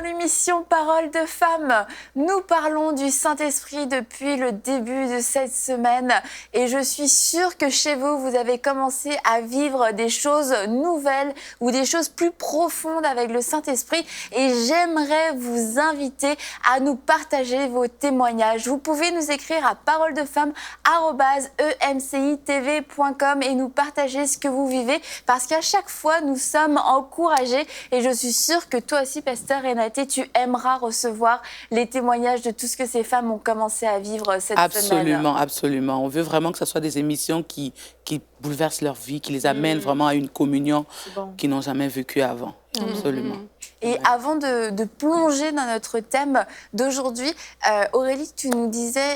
l'émission Parole de Femme. Nous parlons du Saint-Esprit depuis le début de cette semaine et je suis sûre que chez vous, vous avez commencé à vivre des choses nouvelles ou des choses plus profondes avec le Saint-Esprit et j'aimerais vous inviter à nous partager vos témoignages. Vous pouvez nous écrire à paroledefemme@emcitv.com et nous partager ce que vous vivez parce qu'à chaque fois, nous sommes encouragés et je suis sûre que toi aussi, Pasteur Renaté, tu aimeras recevoir les témoignages de tout ce que ces femmes ont commencé à vivre cette semaine. Absolument, absolument. On veut vraiment que ce soit des émissions qui bouleversent leur vie, qui les amènent vraiment à une communion qu'ils n'ont jamais vécue avant. Absolument. Et avant de plonger dans notre thème d'aujourd'hui, Aurélie, tu me disais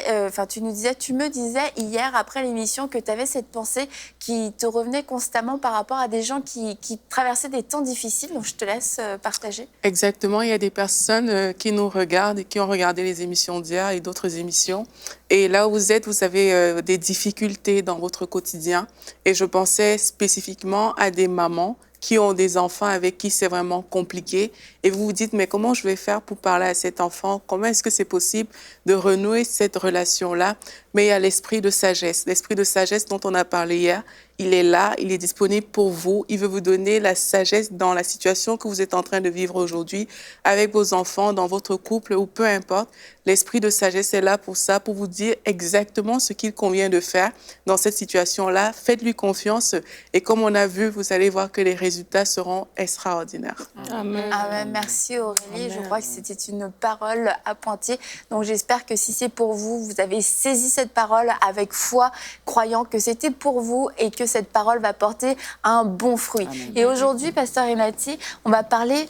hier après l'émission que tu avais cette pensée qui te revenait constamment par rapport à des gens qui traversaient des temps difficiles. Donc je te laisse partager. Exactement, il y a des personnes qui nous regardent et qui ont regardé les émissions d'hier et d'autres émissions. Et là où vous êtes, vous avez des difficultés dans votre quotidien. Et je pensais spécifiquement à des mamans qui ont des enfants avec qui c'est vraiment compliqué. Et vous vous dites, mais comment je vais faire pour parler à cet enfant? Comment est-ce que c'est possible de renouer cette relation-là? Mais il y a l'esprit de sagesse. L'esprit de sagesse dont on a parlé hier, il est là, il est disponible pour vous. Il veut vous donner la sagesse dans la situation que vous êtes en train de vivre aujourd'hui, avec vos enfants, dans votre couple ou peu importe. L'esprit de sagesse est là pour ça, pour vous dire exactement ce qu'il convient de faire dans cette situation-là. Faites-lui confiance et comme on a vu, vous allez voir que les résultats seront extraordinaires. Amen. Amen. Merci Aurélie. Amen. Je crois que c'était une parole à pointier. Donc j'espère que si c'est pour vous, vous avez saisi cette parole avec foi, croyant que c'était pour vous et que cette parole va porter un bon fruit. Amen. Et aujourd'hui, Pasteur Renaté, on va parler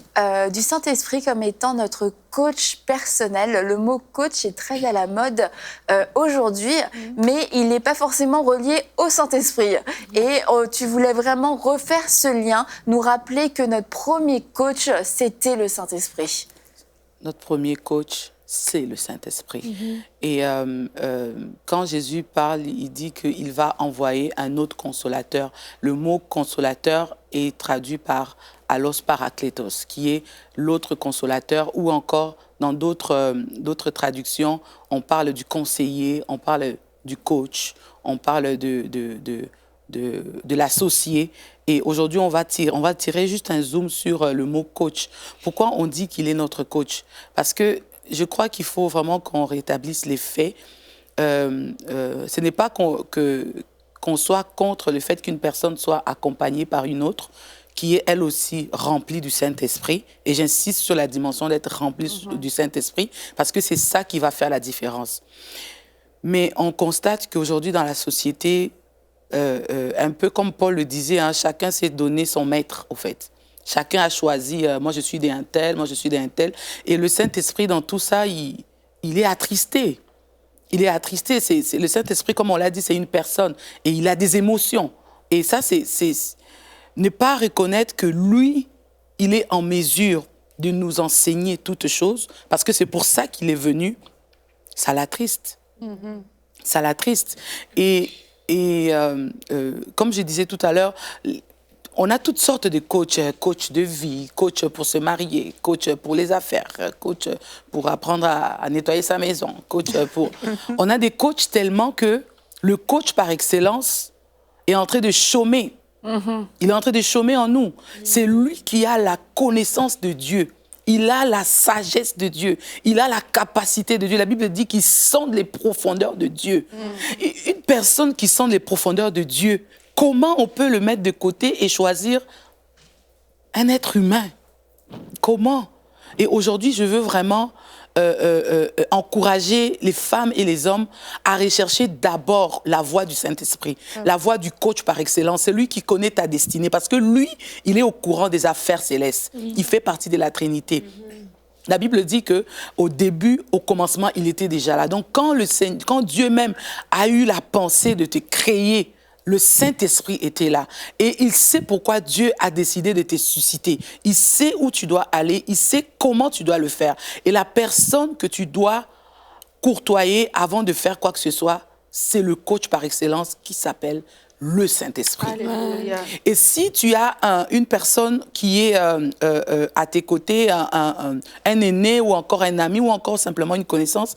du Saint-Esprit comme étant notre coach personnel. Le mot coach est très à la mode aujourd'hui, mais il n'est pas forcément relié au Saint-Esprit. Et tu voulais vraiment refaire ce lien, nous rappeler que notre premier coach, c'était le Saint-Esprit. Notre premier coach, c'est le Saint-Esprit. Et quand Jésus parle, il dit qu'il va envoyer un autre consolateur. Le mot consolateur est traduit par allos parakletos, qui est l'autre consolateur, ou encore dans d'autres traductions, on parle du conseiller, on parle du coach, on parle de l'associé. Et aujourd'hui, on va tirer juste un zoom sur le mot coach. Pourquoi on dit qu'il est notre coach? Parce que je crois qu'il faut vraiment qu'on rétablisse les faits. Ce n'est pas qu'on soit contre le fait qu'une personne soit accompagnée par une autre, qui est elle aussi remplie du Saint-Esprit. Et j'insiste sur la dimension d'être remplie du Saint-Esprit, parce que c'est ça qui va faire la différence. Mais on constate qu'aujourd'hui, dans la société, un peu comme Paul le disait, hein, chacun s'est donné son maître, au fait. Chacun a choisi, moi je suis d'un tel, moi je suis d'un tel. Et le Saint-Esprit, dans tout ça, il est attristé. Il est attristé. Le Saint-Esprit, comme on l'a dit, c'est une personne. Et il a des émotions. Et ça, c'est ne pas reconnaître que lui, il est en mesure de nous enseigner toutes choses, parce que c'est pour ça qu'il est venu. Ça l'attriste. Ça l'attriste. Et comme je disais tout à l'heure, on a toutes sortes de coachs, coach de vie, coach pour se marier, coach pour les affaires, coach pour apprendre à nettoyer sa maison, coach pour... On a des coachs tellement que le coach par excellence est en train de chômer. Il est en train de chômer en nous. C'est lui qui a la connaissance de Dieu. Il a la sagesse de Dieu. Il a la capacité de Dieu. La Bible dit qu'il sonde les profondeurs de Dieu. Et une personne qui sonde les profondeurs de Dieu, comment on peut le mettre de côté et choisir un être humain? Comment? Et aujourd'hui, je veux vraiment encourager les femmes et les hommes à rechercher d'abord la voie du Saint-Esprit, la voie du coach par excellence. C'est lui qui connaît ta destinée, parce que lui, il est au courant des affaires célestes. Il fait partie de la Trinité. La Bible dit qu'au début, au commencement, il était déjà là. Donc, quand Dieu même a eu la pensée de te créer, le Saint-Esprit était là. Et il sait pourquoi Dieu a décidé de te susciter. Il sait où tu dois aller. Il sait comment tu dois le faire. Et la personne que tu dois courtoyer avant de faire quoi que ce soit, c'est le coach par excellence qui s'appelle le Saint-Esprit. Alléluia. Et si tu as une personne qui est à tes côtés, un aîné ou encore un ami ou encore simplement une connaissance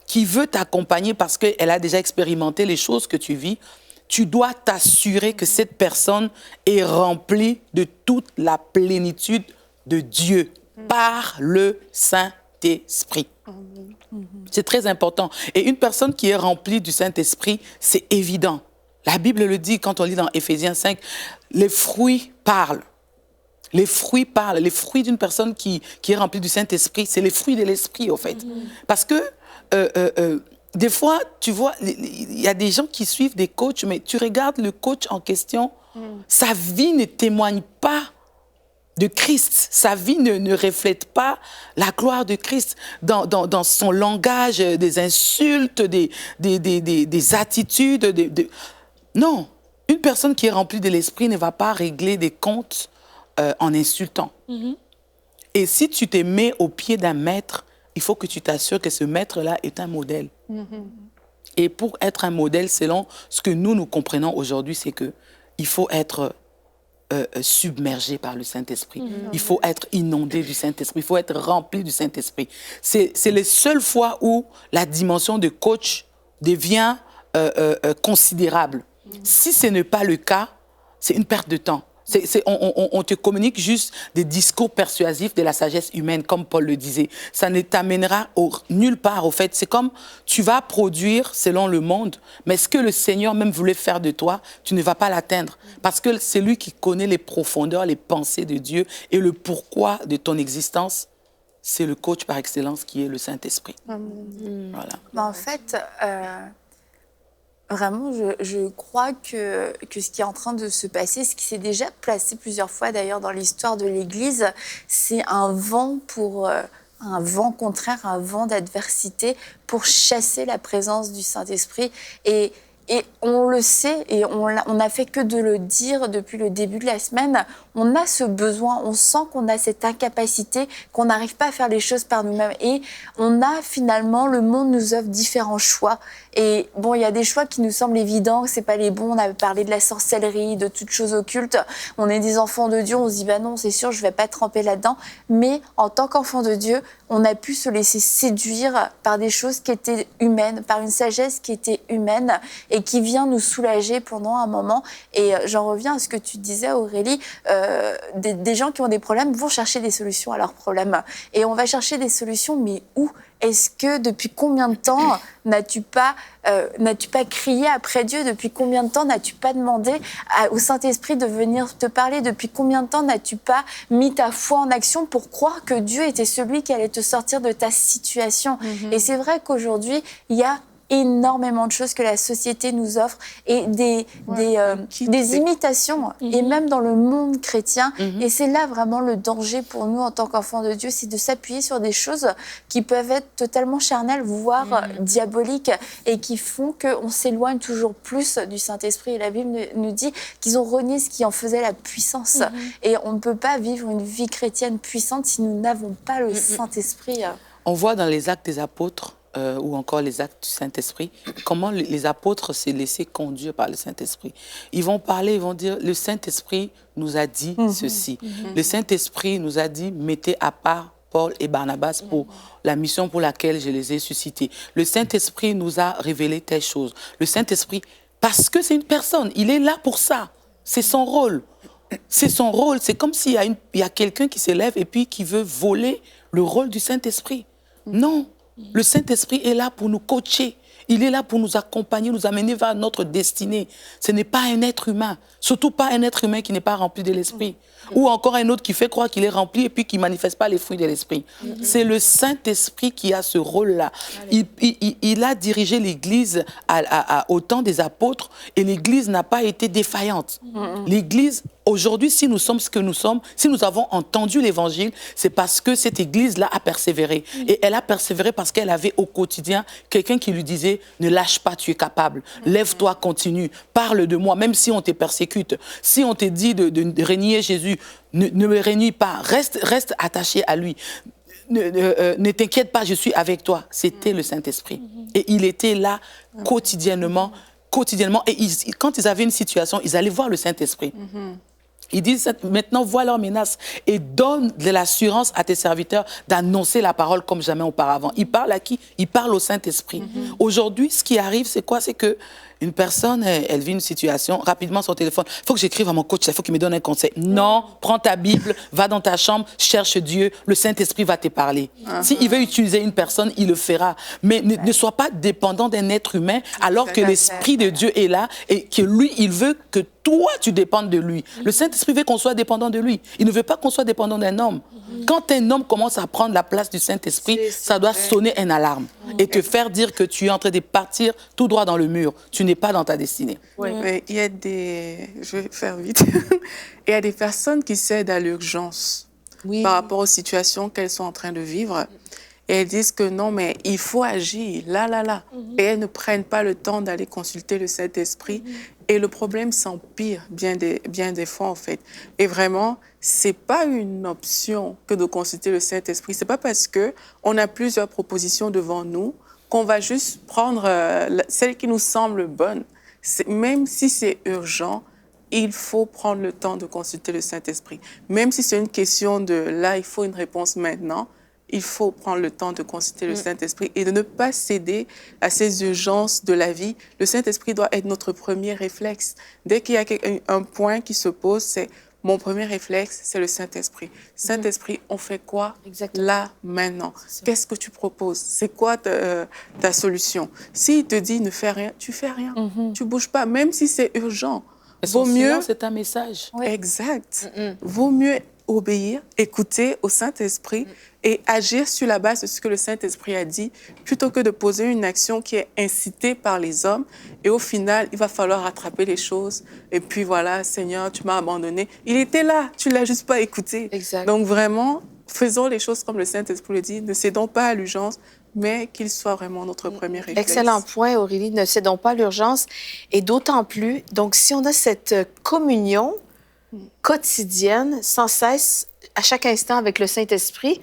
qui veut t'accompagner parce qu'elle a déjà expérimenté les choses que tu vis, tu dois t'assurer que cette personne est remplie de toute la plénitude de Dieu par le Saint-Esprit. C'est très important. Et une personne qui est remplie du Saint-Esprit, c'est évident. La Bible le dit quand on lit dans Éphésiens 5, les fruits parlent. Les fruits parlent. Les fruits d'une personne qui est remplie du Saint-Esprit, c'est les fruits de l'Esprit, au fait. Parce que des fois, tu vois, il y a des gens qui suivent des coachs, mais tu regardes le coach en question, sa vie ne témoigne pas de Christ. Sa vie ne reflète pas la gloire de Christ dans son langage, des insultes, des attitudes. Non, une personne qui est remplie de l'Esprit ne va pas régler des comptes en insultant. Et si tu te mets au pied d'un maître, il faut que tu t'assures que ce maître-là est un modèle. Et pour être un modèle, selon ce que nous comprenons aujourd'hui, c'est qu'il faut être submergé par le Saint-Esprit. Il faut être inondé du Saint-Esprit. Il faut être rempli du Saint-Esprit. C'est les seules fois où la dimension de coach devient considérable. Si ce n'est pas le cas, c'est une perte de temps. On te communique juste des discours persuasifs de la sagesse humaine, comme Paul le disait. Ça ne t'amènera nulle part, au fait. C'est comme tu vas produire selon le monde, mais ce que le Seigneur même voulait faire de toi, tu ne vas pas l'atteindre. Parce que c'est lui qui connaît les profondeurs, les pensées de Dieu et le pourquoi de ton existence. C'est le coach par excellence qui est le Saint-Esprit. Voilà. En fait, vraiment, je crois que ce qui est en train de se passer, ce qui s'est déjà placé plusieurs fois d'ailleurs dans l'histoire de l'Église, c'est un vent contraire, un vent d'adversité pour chasser la présence du Saint-Esprit. Et on le sait, et on n'a fait que de le dire depuis le début de la semaine, on a ce besoin, on sent qu'on a cette incapacité, qu'on n'arrive pas à faire les choses par nous-mêmes. Et on a finalement, le monde nous offre différents choix. Et bon, il y a des choix qui nous semblent évidents, que ce n'est pas les bons. On avait parlé de la sorcellerie, de toutes choses occultes. On est des enfants de Dieu, on se dit, bah non, c'est sûr, je ne vais pas tremper là-dedans. Mais en tant qu'enfant de Dieu, on a pu se laisser séduire par des choses qui étaient humaines, par une sagesse qui était humaine et qui vient nous soulager pendant un moment. Et j'en reviens à ce que tu disais, Aurélie, des gens qui ont des problèmes vont chercher des solutions à leurs problèmes. Et on va chercher des solutions, mais où ? Est-ce que depuis combien de temps n'as-tu pas crié après Dieu? Depuis combien de temps n'as-tu pas demandé au Saint-Esprit de venir te parler? Depuis combien de temps n'as-tu pas mis ta foi en action pour croire que Dieu était celui qui allait te sortir de ta situation? Et c'est vrai qu'aujourd'hui, il y a énormément de choses que la société nous offre et des imitations, et même dans le monde chrétien. Et c'est là vraiment le danger pour nous en tant qu'enfants de Dieu, c'est de s'appuyer sur des choses qui peuvent être totalement charnelles, voire diaboliques, et qui font qu'on s'éloigne toujours plus du Saint-Esprit. Et la Bible nous dit qu'ils ont renié ce qui en faisait la puissance. Et on ne peut pas vivre une vie chrétienne puissante si nous n'avons pas le Saint-Esprit. On voit dans les Actes des Apôtres, ou encore les actes du Saint-Esprit, comment les apôtres s'est laissé conduire par le Saint-Esprit. Ils vont parler, ils vont dire, le Saint-Esprit nous a dit ceci. Le Saint-Esprit nous a dit, mettez à part Paul et Barnabas pour la mission pour laquelle je les ai suscités. Le Saint-Esprit nous a révélé telle chose. Le Saint-Esprit, parce que c'est une personne, il est là pour ça. C'est son rôle. C'est son rôle. C'est comme s'il y a quelqu'un qui s'élève et puis qui veut voler le rôle du Saint-Esprit. Non. Le Saint-Esprit est là pour nous coacher. Il est là pour nous accompagner, nous amener vers notre destinée. Ce n'est pas un être humain, surtout pas un être humain qui n'est pas rempli de l'Esprit. Ou encore un autre qui fait croire qu'il est rempli et puis qui ne manifeste pas les fruits de l'Esprit. C'est le Saint-Esprit qui a ce rôle-là. Il a dirigé l'Église au temps des apôtres et l'Église n'a pas été défaillante. L'Église, aujourd'hui, si nous sommes ce que nous sommes, si nous avons entendu l'Évangile, c'est parce que cette Église-là a persévéré. Et elle a persévéré parce qu'elle avait au quotidien quelqu'un qui lui disait « Ne lâche pas, tu es capable. Lève-toi, continue. Parle de moi, même si on te persécute. Si on te dit de renier Jésus, ne me renie pas. Reste attaché à lui. Ne t'inquiète pas, je suis avec toi. » C'était le Saint-Esprit. Et il était là quotidiennement quotidiennement. Et quand ils avaient une situation, ils allaient voir le Saint-Esprit. Ils disent maintenant, vois leurs menaces et donne de l'assurance à tes serviteurs d'annoncer la parole comme jamais auparavant. Ils parlent à qui? Ils parlent au Saint-Esprit. Aujourd'hui, ce qui arrive, c'est quoi? C'est que une personne, elle vit une situation, rapidement son téléphone, il faut que j'écrive à mon coach, il faut qu'il me donne un conseil. Non, prends ta Bible, va dans ta chambre, cherche Dieu, le Saint-Esprit va te parler. S'il veut utiliser une personne, il le fera. Mais ne sois pas dépendant d'un être humain alors que l'Esprit de Dieu est là et que lui, il veut que toi, tu dépendes de lui. Le Saint-Esprit veut qu'on soit dépendant de lui. Il ne veut pas qu'on soit dépendant d'un homme. Quand un homme commence à prendre la place du Saint-Esprit, ça doit sonner une alarme et te faire dire que tu es en train de partir tout droit dans le mur. Tu n'es pas dans ta destinée. Mais il y a des... Je vais faire vite. Il y a des personnes qui cèdent à l'urgence par rapport aux situations qu'elles sont en train de vivre. Et elles disent que non, mais il faut agir, là. Et elles ne prennent pas le temps d'aller consulter le Saint-Esprit. Et le problème s'empire bien des fois, en fait. Et vraiment, c'est pas une option que de consulter le Saint-Esprit. C'est pas parce qu'on a plusieurs propositions devant nous qu'on va juste prendre celle qui nous semble bonne. Même si c'est urgent, il faut prendre le temps de consulter le Saint-Esprit. Même si c'est une question de là, il faut une réponse maintenant, il faut prendre le temps de consulter le Saint-Esprit et de ne pas céder à ces urgences de la vie. Le Saint-Esprit doit être notre premier réflexe. Dès qu'il y a un point qui se pose, c'est mon premier réflexe, c'est le Saint-Esprit. Saint-Esprit, on fait quoi là, maintenant? Qu'est-ce que tu proposes? C'est quoi ta solution? S'il te dit ne fais rien, tu fais rien. Tu bouges pas, même si c'est urgent. Vaut mieux, c'est un message. Exact. Vaut mieux obéir, écouter au Saint-Esprit et agir sur la base de ce que le Saint-Esprit a dit, plutôt que de poser une action qui est incitée par les hommes. Et au final, il va falloir rattraper les choses. Et puis voilà, Seigneur, tu m'as abandonné. Il était là, tu l'as juste pas écouté. Exact. Donc vraiment, faisons les choses comme le Saint-Esprit le dit. Ne cédons pas à l'urgence, mais qu'il soit vraiment notre premier réflexe. Excellent point, Aurélie. Ne cédons pas à l'urgence. Et d'autant plus, donc si on a cette communion quotidienne, sans cesse, à chaque instant avec le Saint-Esprit,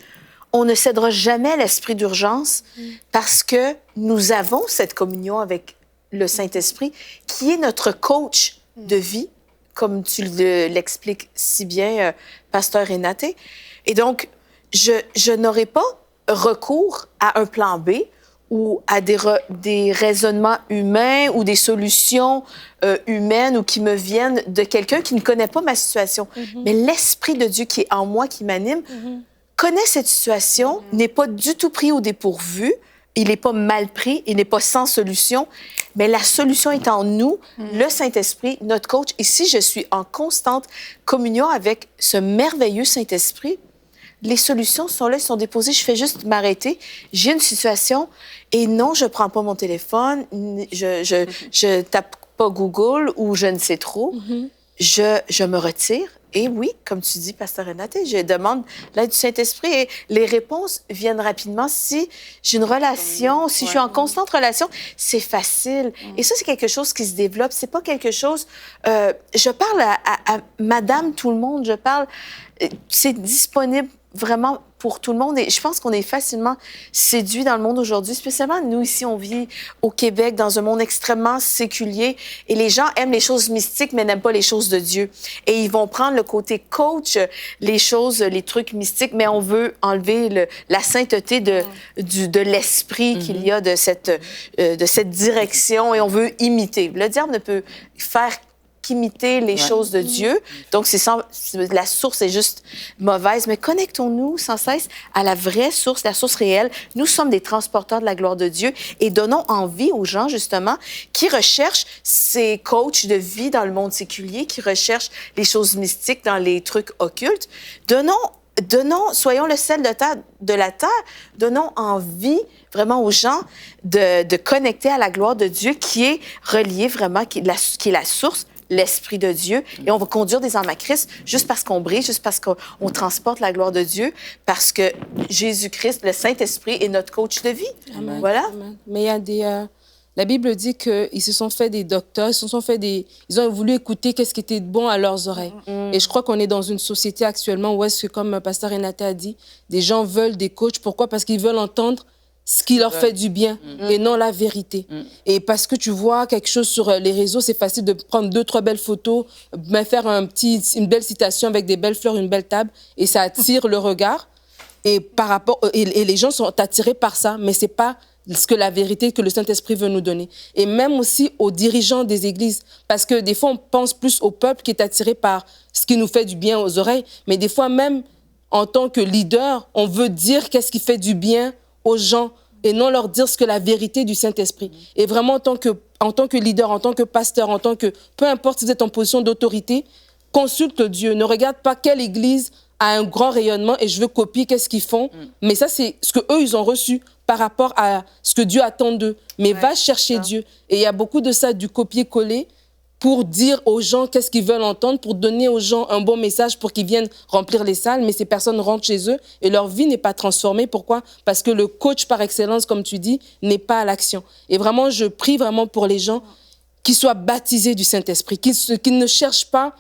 on ne cédera jamais à l'esprit d'urgence parce que nous avons cette communion avec le Saint-Esprit qui est notre coach de vie, comme tu l'expliques si bien, Pasteur Renaté. Et donc, je n'aurai pas recours à un plan B ou à des raisonnements humains ou des solutions humaines ou qui me viennent de quelqu'un qui ne connaît pas ma situation. Mais l'Esprit de Dieu qui est en moi, qui m'anime, connaît cette situation, n'est pas du tout pris au dépourvu, il n'est pas mal pris, il n'est pas sans solution, mais la solution est en nous, le Saint-Esprit, notre coach. Et si je suis en constante communion avec ce merveilleux Saint-Esprit, les solutions sont là, sont déposées. Je fais juste m'arrêter. J'ai une situation et non, je ne prends pas mon téléphone, je tape pas Google ou je ne sais trop. Je me retire. Et oui, comme tu dis, Pasteur Renaté, je demande l'aide du Saint-Esprit et les réponses viennent rapidement. Si j'ai une relation, si je suis en constante relation, c'est facile. Et ça, c'est quelque chose qui se développe. C'est pas quelque chose... je parle à Madame tout le monde, je parle... c'est disponible vraiment pour tout le monde. Et je pense qu'on est facilement séduit dans le monde aujourd'hui, spécialement nous, ici, on vit au Québec, dans un monde extrêmement séculier. Et les gens aiment les choses mystiques, mais n'aiment pas les choses de Dieu. Et ils vont prendre le côté coach, les choses, les trucs mystiques, mais on veut enlever la sainteté de l'esprit qu'il y a de cette direction et on veut imiter. Le diable ne peut faire qu'imiter les choses de Dieu. Donc, la source est juste mauvaise. Mais connectons-nous sans cesse à la vraie source, la source réelle. Nous sommes des transporteurs de la gloire de Dieu et donnons envie aux gens, justement, qui recherchent ces coachs de vie dans le monde séculier, qui recherchent les choses mystiques dans les trucs occultes. Soyons le sel de la terre, donnons envie vraiment aux gens de connecter à la gloire de Dieu qui est reliée vraiment, qui est la source, l'Esprit de Dieu. Et on va conduire des âmes à Christ juste parce qu'on brille, juste parce qu'on transporte la gloire de Dieu, parce que Jésus-Christ, le Saint-Esprit, est notre coach de vie. Amen. Voilà. Amen. Mais il y a des... la Bible dit qu'ils se sont fait des docteurs, ils ont voulu écouter qu'est-ce qui était bon à leurs oreilles. Et je crois qu'on est dans une société actuellement où est-ce que, comme Pasteur Renaté a dit, des gens veulent des coachs. Pourquoi? Parce qu'ils veulent entendre ce qui leur fait du bien et non la vérité. Et parce que tu vois quelque chose sur les réseaux, c'est facile de prendre 2-3 belles photos, faire une belle citation avec des belles fleurs, une belle table, et ça attire le regard. Et, et les gens sont attirés par ça, mais ce n'est pas ce que la vérité que le Saint-Esprit veut nous donner. Et même aussi aux dirigeants des églises, parce que des fois, on pense plus au peuple qui est attiré par ce qui nous fait du bien aux oreilles, mais des fois même, en tant que leader, on veut dire qu'est-ce qui fait du bien aux gens et non leur dire ce que la vérité du Saint-Esprit. Et vraiment, en tant que leader, en tant que pasteur, peu importe si vous êtes en position d'autorité, consulte Dieu. Ne regarde pas quelle église a un grand rayonnement et je veux copier qu'est-ce qu'ils font. Mais ça, c'est ce qu'eux, ils ont reçu par rapport à ce que Dieu attend d'eux. Mais va chercher Dieu. Et il y a beaucoup de ça, du copier-coller, pour dire aux gens qu'est-ce qu'ils veulent entendre, pour donner aux gens un bon message pour qu'ils viennent remplir les salles, mais ces personnes rentrent chez eux et leur vie n'est pas transformée. Pourquoi? Parce que le coach par excellence, comme tu dis, n'est pas à l'action. Et vraiment, je prie vraiment pour les gens qui soient baptisés du Saint-Esprit, qui ne cherchent pas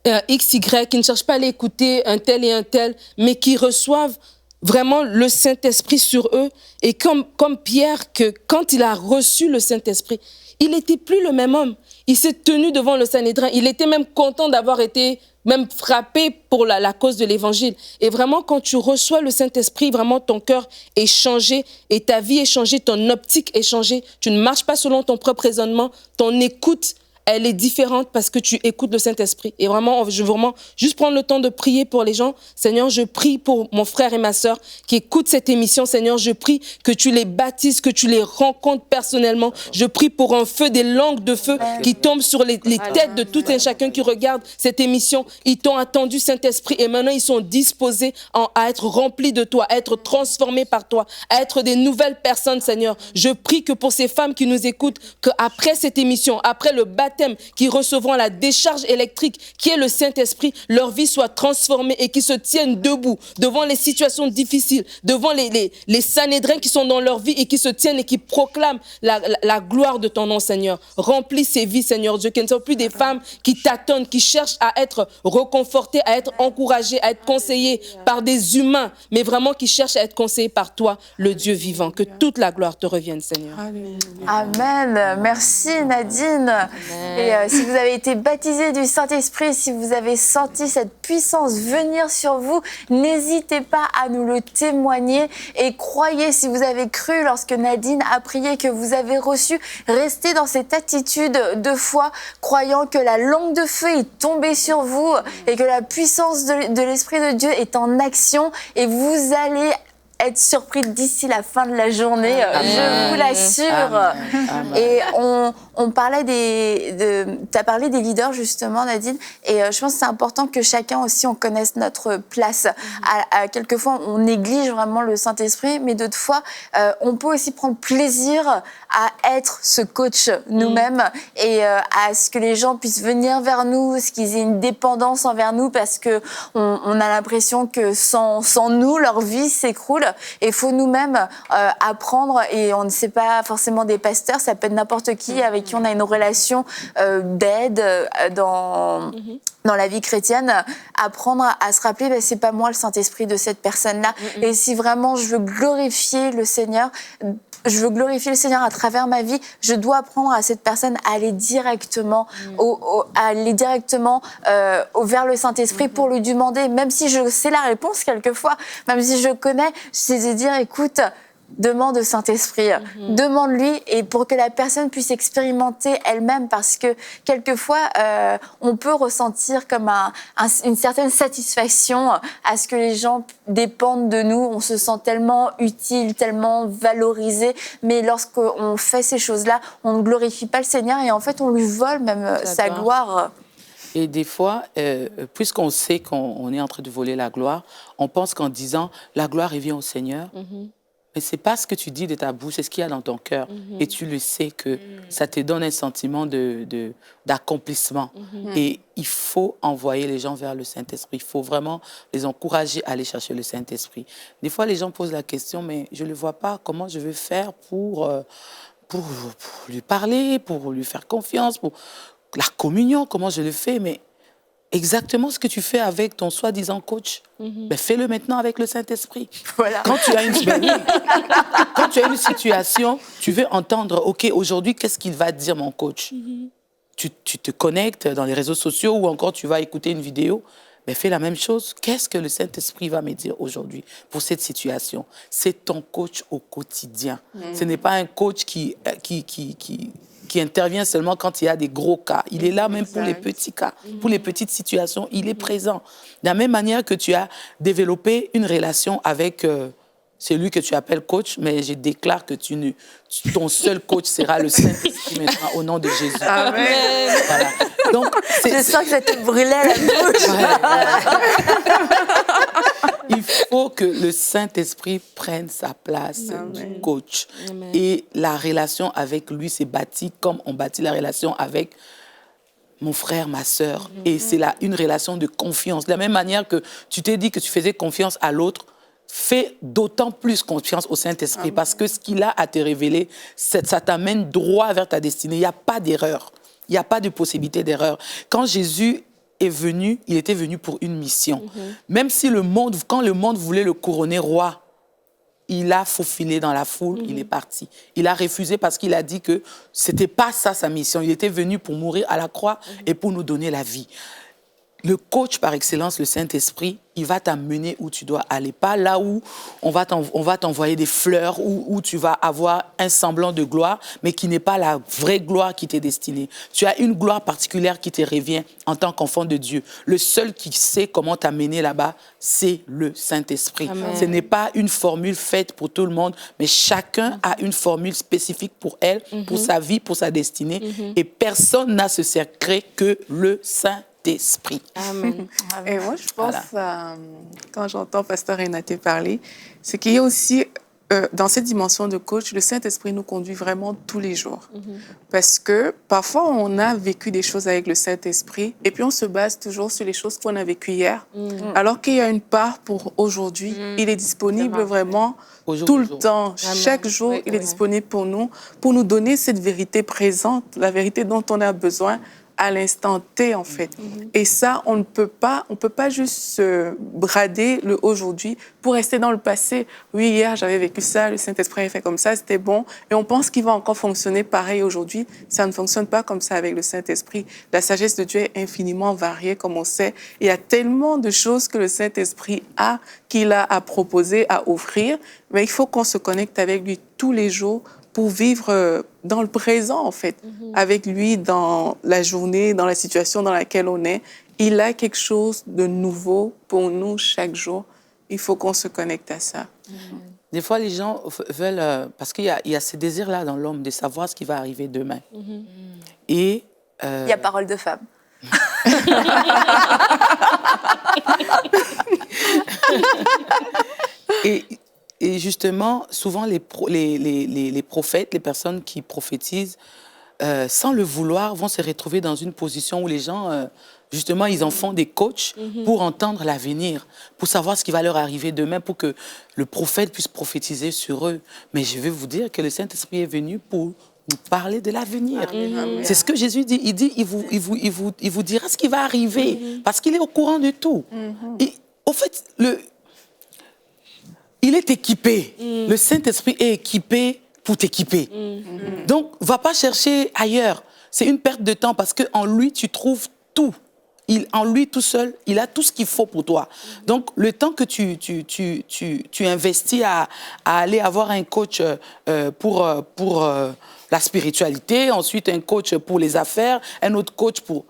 XY, qui ne cherchent pas à aller écouter un tel et un tel, mais qui reçoivent vraiment le Saint-Esprit sur eux. Et comme Pierre, que quand il a reçu le Saint-Esprit, il n'était plus le même homme. Il s'est tenu devant le Sanhédrin. Il était même content d'avoir été même frappé pour la cause de l'Évangile. Et vraiment, quand tu reçois le Saint-Esprit, vraiment ton cœur est changé et ta vie est changée, ton optique est changée. Tu ne marches pas selon ton propre raisonnement, ton écoute, elle est différente parce que tu écoutes le Saint-Esprit. Et vraiment, je veux vraiment juste prendre le temps de prier pour les gens. Seigneur, je prie pour mon frère et ma sœur qui écoutent cette émission. Seigneur, je prie que tu les baptises, que tu les rencontres personnellement. Je prie pour un feu, des langues de feu qui tombent sur les têtes de tout un chacun qui regarde cette émission. Ils t'ont attendu, Saint-Esprit, et maintenant ils sont disposés à être remplis de toi, à être transformés par toi, à être des nouvelles personnes, Seigneur. Je prie que pour ces femmes qui nous écoutent, qu'après cette émission, après le baptême, qui recevront la décharge électrique qui est le Saint-Esprit, leur vie soit transformée et qu'ils se tiennent debout devant les situations difficiles, devant les Sanhédrins qui sont dans leur vie et qui se tiennent et qui proclament la gloire de ton nom, Seigneur. Remplis ces vies, Seigneur Dieu, qu'elles ne soient plus des femmes qui tâtonnent, qui cherchent à être réconfortées, à être encouragées, à être conseillées par des humains, mais vraiment qui cherchent à être conseillées par toi, le Dieu vivant. Que toute la gloire te revienne, Seigneur. Amen. Merci, Nadine. Et si vous avez été baptisé du Saint-Esprit, si vous avez senti cette puissance venir sur vous, n'hésitez pas à nous le témoigner et croyez, si vous avez cru lorsque Nadine a prié que vous avez reçu, restez dans cette attitude de foi, croyant que la langue de feu est tombée sur vous et que la puissance de l'Esprit de Dieu est en action et vous allez être surpris d'ici la fin de la journée, je vous l'assure. Et on parlait tu as parlé des leaders justement, Nadine, et je pense que c'est important que chacun aussi on connaisse notre place. Quelquefois on néglige vraiment le Saint-Esprit, mais d'autres fois on peut aussi prendre plaisir à être ce coach nous-mêmes et à ce que les gens puissent venir vers nous, ce qu'ils aient une dépendance envers nous, parce que on a l'impression que sans nous leur vie s'écroule. Et il faut nous-mêmes apprendre, et on ne sait pas forcément des pasteurs, ça peut être n'importe qui avec qui on a une relation d'aide dans la vie chrétienne, apprendre à se rappeler, ben, c'est pas moi le Saint-Esprit de cette personne-là. Et si vraiment je veux glorifier le Seigneur, à travers ma vie, je dois apprendre à cette personne à aller directement, vers le Saint-Esprit pour lui demander, même si je sais la réponse quelquefois, même si je connais, c'est de dire, écoute, demande au Saint-Esprit, demande-lui, et pour que la personne puisse expérimenter elle-même, parce que quelquefois, on peut ressentir comme une certaine satisfaction à ce que les gens dépendent de nous. On se sent tellement utile, tellement valorisé, mais lorsqu'on fait ces choses-là, on ne glorifie pas le Seigneur et en fait, on lui vole même sa gloire. Et des fois, puisqu'on sait qu'on est en train de voler la gloire, on pense qu'en disant « la gloire revient au Seigneur », mais ce n'est pas ce que tu dis de ta bouche, c'est ce qu'il y a dans ton cœur. Et tu le sais que ça te donne un sentiment d'accomplissement. Et il faut envoyer les gens vers le Saint-Esprit. Il faut vraiment les encourager à aller chercher le Saint-Esprit. Des fois, les gens posent la question, mais je ne le vois pas, comment je vais faire pour lui parler, pour lui faire confiance, pour la communion, comment je le fais, mais exactement ce que tu fais avec ton soi-disant coach. Ben, fais-le maintenant avec le Saint-Esprit. Voilà. Quand tu as quand tu as une situation, tu veux entendre, OK, aujourd'hui, qu'est-ce qu'il va dire, mon coach? Tu te connectes dans les réseaux sociaux ou encore tu vas écouter une vidéo. Ben, fais la même chose. Qu'est-ce que le Saint-Esprit va me dire aujourd'hui pour cette situation? C'est ton coach au quotidien. Ce n'est pas un coach qui intervient seulement quand il y a des gros cas. Il est là même pour les petits cas, pour les petites situations. Il est présent. De la même manière que tu as développé une relation avec celui que tu appelles coach, mais je déclare que ton seul coach sera le Saint-Esprit maintenant, au nom de Jésus. Amen. Voilà. Donc, Je sens que ça te brûlait la bouche. Il faut que le Saint-Esprit prenne sa place du coach. Amen. Et la relation avec lui s'est bâtie comme on bâtit la relation avec mon frère, ma sœur. Et c'est une relation de confiance. De la même manière que tu t'es dit que tu faisais confiance à l'autre, fais d'autant plus confiance au Saint-Esprit parce que ce qu'il a à te révéler, ça t'amène droit vers ta destinée. Il n'y a pas d'erreur. Il n'y a pas de possibilité d'erreur. Quand Jésus est venu, il était venu pour une mission. Même si quand le monde voulait le couronner roi, il a faufilé dans la foule, il est parti. Il a refusé parce qu'il a dit que ce n'était pas ça sa mission. Il était venu pour mourir à la croix et pour nous donner la vie. Le coach par excellence, le Saint-Esprit, il va t'amener où tu dois aller. Pas là où on va t'envoyer des fleurs, où tu vas avoir un semblant de gloire, mais qui n'est pas la vraie gloire qui t'est destinée. Tu as une gloire particulière qui te revient en tant qu'enfant de Dieu. Le seul qui sait comment t'amener là-bas, c'est le Saint-Esprit. Amen. Ce n'est pas une formule faite pour tout le monde, mais chacun a une formule spécifique pour elle, pour sa vie, pour sa destinée. Et personne n'a ce secret que le Saint-Esprit. Amen. Et moi, je pense, quand j'entends Pasteur Renaté parler, c'est qu'il y a aussi, dans cette dimension de coach, le Saint-Esprit nous conduit vraiment tous les jours. Parce que parfois, on a vécu des choses avec le Saint-Esprit et puis on se base toujours sur les choses qu'on a vécues hier, alors qu'il y a une part pour aujourd'hui. Il est disponible vraiment tout le temps. Amen. Chaque jour, il est disponible pour nous donner cette vérité présente, la vérité dont on a besoin à l'instant T, en fait. Et ça, on ne peut pas juste se brader le aujourd'hui pour rester dans le passé. Oui, hier, j'avais vécu ça, le Saint-Esprit a fait comme ça, c'était bon. Et on pense qu'il va encore fonctionner pareil aujourd'hui. Ça ne fonctionne pas comme ça avec le Saint-Esprit. La sagesse de Dieu est infiniment variée, comme on sait. Il y a tellement de choses que le Saint-Esprit a, qu'il a à proposer, à offrir. Mais il faut qu'on se connecte avec lui tous les jours pour vivre dans le présent, en fait, avec lui dans la journée, dans la situation dans laquelle on est. Il a quelque chose de nouveau pour nous chaque jour. Il faut qu'on se connecte à ça. Des fois, les gens veulent... parce qu'il y a ce désir-là dans l'homme de savoir ce qui va arriver demain. Et... Il y a parole de femme. Et justement, souvent, les prophètes, les personnes qui prophétisent, sans le vouloir, vont se retrouver dans une position où les gens, justement, ils en font des coachs pour entendre l'avenir, pour savoir ce qui va leur arriver demain, pour que le prophète puisse prophétiser sur eux. Mais je veux vous dire que le Saint-Esprit est venu pour nous parler de l'avenir. C'est ce que Jésus dit. Il dit, il vous dira ce qui va arriver, parce qu'il est au courant de tout. Et, au fait, il est équipé. Le Saint-Esprit est équipé pour t'équiper. Donc, va pas chercher ailleurs. C'est une perte de temps parce qu'en lui, tu trouves tout. En lui, tout seul, il a tout ce qu'il faut pour toi. Donc, le temps que tu investis à aller avoir un coach pour la spiritualité, ensuite un coach pour les affaires, un autre coach pour...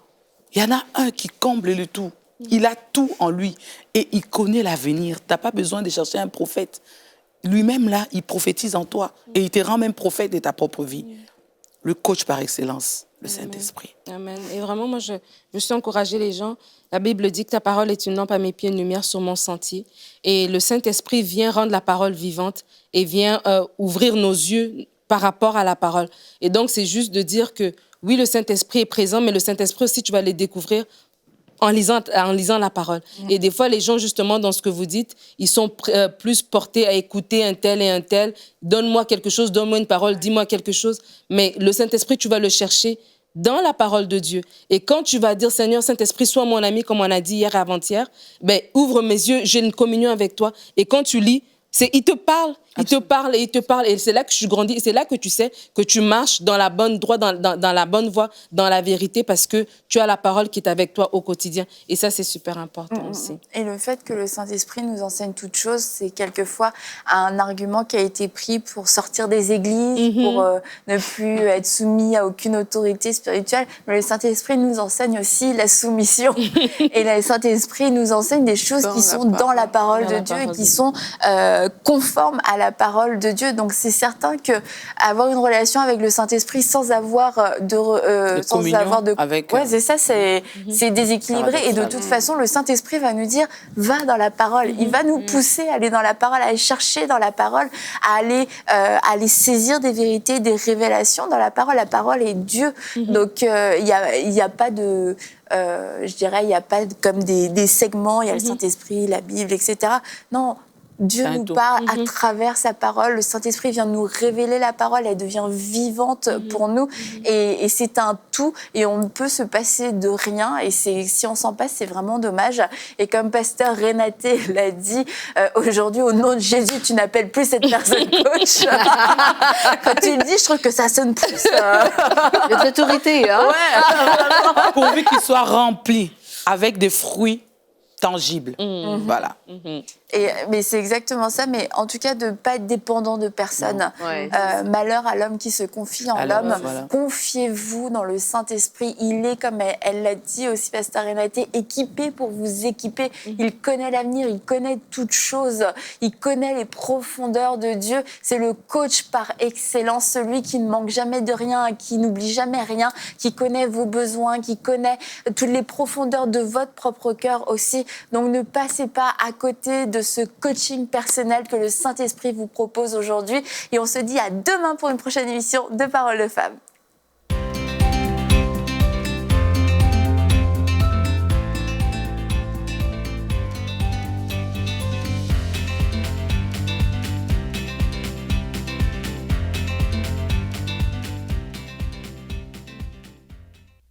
Il y en a un qui comble le tout. Il a tout en lui et il connaît l'avenir. Tu n'as pas besoin de chercher un prophète. Lui-même, là, il prophétise en toi et il te rend même prophète de ta propre vie. Le coach par excellence, le Saint-Esprit. Amen. Et vraiment, moi, je suis encourager les gens. La Bible dit que ta parole est une lampe à mes pieds, une lumière sur mon sentier. Et le Saint-Esprit vient rendre la parole vivante et vient ouvrir nos yeux par rapport à la parole. Et donc, c'est juste de dire que, oui, le Saint-Esprit est présent, mais le Saint-Esprit aussi, tu vas le découvrir en lisant la parole. Et des fois, les gens, justement, dans ce que vous dites, ils sont plus portés à écouter un tel et un tel. Donne-moi quelque chose, donne-moi une parole, dis-moi quelque chose. Mais le Saint-Esprit, tu vas le chercher dans la parole de Dieu. Et quand tu vas dire, Seigneur, Saint-Esprit, sois mon ami, comme on a dit hier et avant-hier, ben, ouvre mes yeux, j'ai une communion avec toi. Et quand tu lis, il te parle, il te parle et il te parle. Et c'est là que je suis grandi. Et c'est là que tu sais que tu marches dans la bonne droite, dans la bonne voie, dans la vérité, parce que tu as la parole qui est avec toi au quotidien. Et ça, c'est super important aussi. Et le fait que le Saint-Esprit nous enseigne toutes choses, c'est quelquefois un argument qui a été pris pour sortir des églises, pour ne plus être soumis à aucune autorité spirituelle. Mais le Saint-Esprit nous enseigne aussi la soumission. Et le Saint-Esprit nous enseigne des choses qui sont dans la parole de Dieu et qui sont conformes à la parole de Dieu. Donc c'est certain que avoir une relation avec le Saint-Esprit sans avoir de avec ouais, c'est ça, c'est déséquilibré. Et de toute façon, le Saint-Esprit va nous dire va dans la parole. Il va nous pousser à aller dans la parole, à aller chercher dans la parole, à aller saisir des vérités, des révélations dans la parole. La parole est Dieu. Donc il y a pas de je dirais, il n'y a pas comme des segments, il y a le Saint-Esprit, la Bible, etc. Non, Dieu nous parle à travers sa parole. Le Saint-Esprit vient nous révéler la parole. Elle devient vivante pour nous. Et c'est un tout. Et on ne peut se passer de rien. Et si on s'en passe, c'est vraiment dommage. Et comme pasteur Renaté l'a dit, aujourd'hui, au nom de Jésus, tu n'appelles plus cette personne coach. Quand tu le dis, je trouve que ça sonne plus. De l'autorité, hein? Ouais. Pourvu qu'il soit rempli avec des fruits tangibles. Voilà. Mais c'est exactement ça, mais en tout cas de ne pas être dépendant de personne. Ouais. Malheur à l'homme qui se confie en l'homme. Voilà. Confiez-vous dans le Saint-Esprit. Il est, comme elle l'a dit aussi, pasteur Renaté, équipé pour vous équiper. Il connaît l'avenir, il connaît toutes choses, il connaît les profondeurs de Dieu. C'est le coach par excellence, celui qui ne manque jamais de rien, qui n'oublie jamais rien, qui connaît vos besoins, qui connaît toutes les profondeurs de votre propre cœur aussi. Donc ne passez pas à côté de ce coaching personnel que le Saint-Esprit vous propose aujourd'hui. Et on se dit à demain pour une prochaine émission de Paroles de Femmes.